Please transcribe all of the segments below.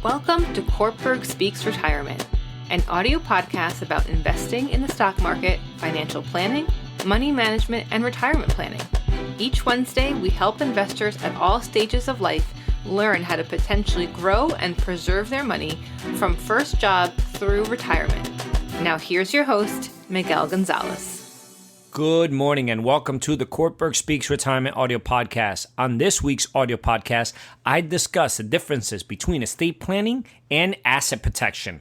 Welcome to Cortburg Speaks Retirement, an audio podcast about investing in the stock market, financial planning, money management, and retirement planning. Each Wednesday, we help investors at all stages of life learn how to potentially grow and preserve their money from first job through retirement. Now here's your host, Miguel Gonzalez. Good morning and welcome to the Cortburg Speaks Retirement audio podcast. On this week's audio podcast, I discuss the differences between estate planning and asset protection.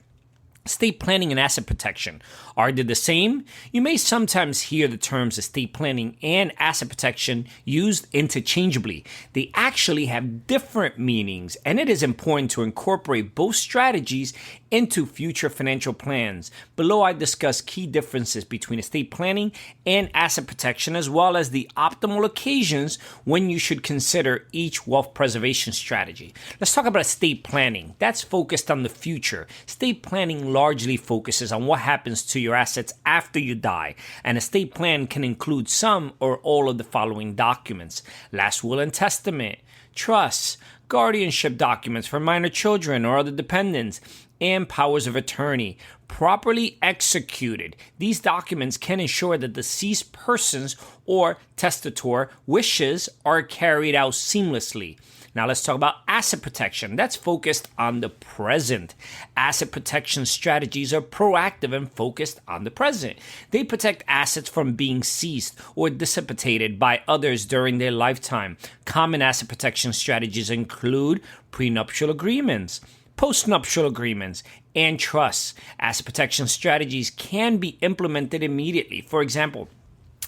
Estate planning and asset protection, are they the same? You may sometimes hear the terms estate planning and asset protection used interchangeably. They actually have different meanings, and it is important to incorporate both strategies into future financial plans. Below, I discuss key differences between estate planning and asset protection, as well as the optimal occasions when you should consider each wealth preservation strategy. Let's talk about estate planning. That's focused on the future. Estate planning largely focuses on what happens to your assets after you die. An estate plan can include some or all of the following documents: last will and testament, trusts, guardianship documents for minor children or other dependents, and powers of attorney. Properly executed, these documents can ensure that deceased persons or testator wishes are carried out seamlessly. Now let's talk about asset protection. That's focused on the present. Asset protection strategies are proactive and focused on the present. They protect assets from being seized or dissipated by others during their lifetime. Common asset protection strategies include prenuptial agreements, postnuptial agreements, and trusts. Asset protection strategies can be implemented immediately. For example,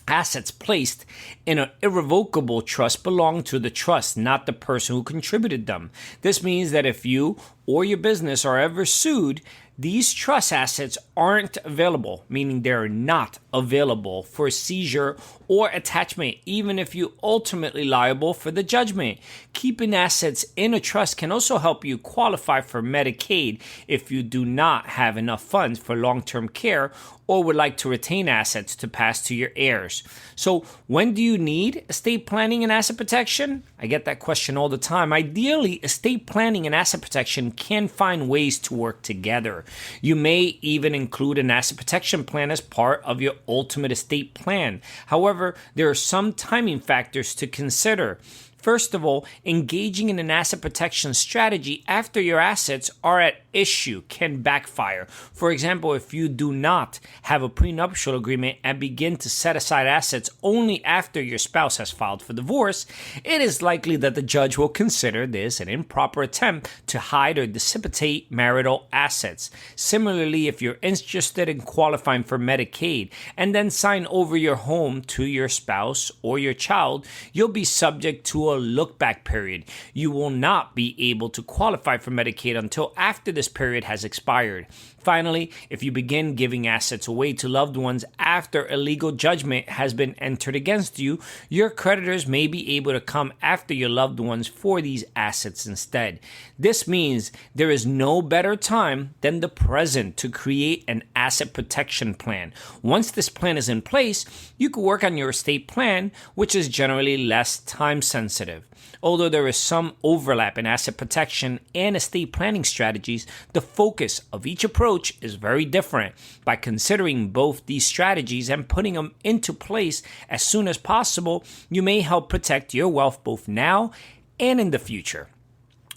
assets placed in an irrevocable trust belong to the trust, not the person who contributed them. This means that if you or your business are ever sued, these trust assets aren't available, meaning they're not available for seizure or attachment, even if you're ultimately liable for the judgment. Keeping assets in a trust can also help you qualify for Medicaid if you do not have enough funds for long-term care or would like to retain assets to pass to your heirs. So when do you need estate planning and asset protection? I get that question all the time. Ideally, estate planning and asset protection can find ways to work together. You may even include an asset protection plan as part of your ultimate estate plan. However, there are some timing factors to consider. First of all, engaging in an asset protection strategy after your assets are at issue can backfire. For example, if you do not have a prenuptial agreement and begin to set aside assets only after your spouse has filed for divorce, it is likely that the judge will consider this an improper attempt to hide or dissipate marital assets. Similarly, if you're interested in qualifying for Medicaid and then sign over your home to your spouse or your child, you'll be subject to a look-back period. You will not be able to qualify for Medicaid until after this period has expired. Finally, if you begin giving assets away to loved ones after a legal judgment has been entered against you, your creditors may be able to come after your loved ones for these assets instead. This means there is no better time than the present to create an asset protection plan. Once this plan is in place, you can work on your estate plan, which is generally less time sensitive. Although there is some overlap in asset protection and estate planning strategies, the focus of each approach is very different. By considering both these strategies and putting them into place as soon as possible, you may help protect your wealth both now and in the future.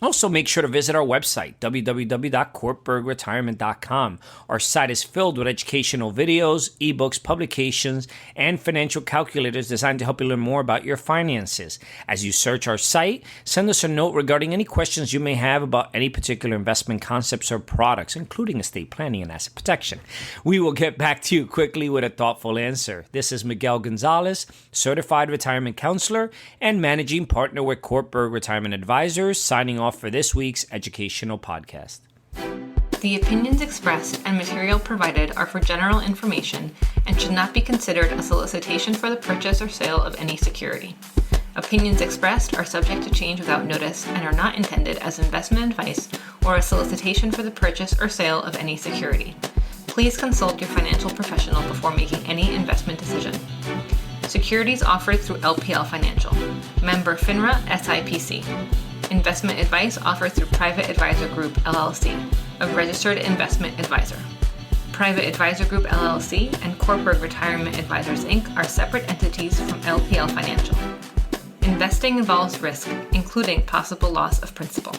Also, make sure to visit our website, www.cortburgretirement.com. Our site is filled with educational videos, ebooks, publications, and financial calculators designed to help you learn more about your finances. As you search our site, send us a note regarding any questions you may have about any particular investment concepts or products, including estate planning and asset protection. We will get back to you quickly with a thoughtful answer. This is Miguel Gonzalez, Certified Retirement Counselor and Managing Partner with Cortburg Retirement Advisors, signing off for this week's educational podcast. The opinions expressed and material provided are for general information and should not be considered a solicitation for the purchase or sale of any security. Opinions expressed are subject to change without notice and are not intended as investment advice or a solicitation for the purchase or sale of any security. Please consult your financial professional before making any investment decision. Securities offered through LPL Financial. Member FINRA SIPC. Investment advice offered through Private Advisor Group, LLC, a registered investment advisor. Private Advisor Group, LLC and Cortburg Retirement Advisors, Inc. are separate entities from LPL Financial. Investing involves risk, including possible loss of principal.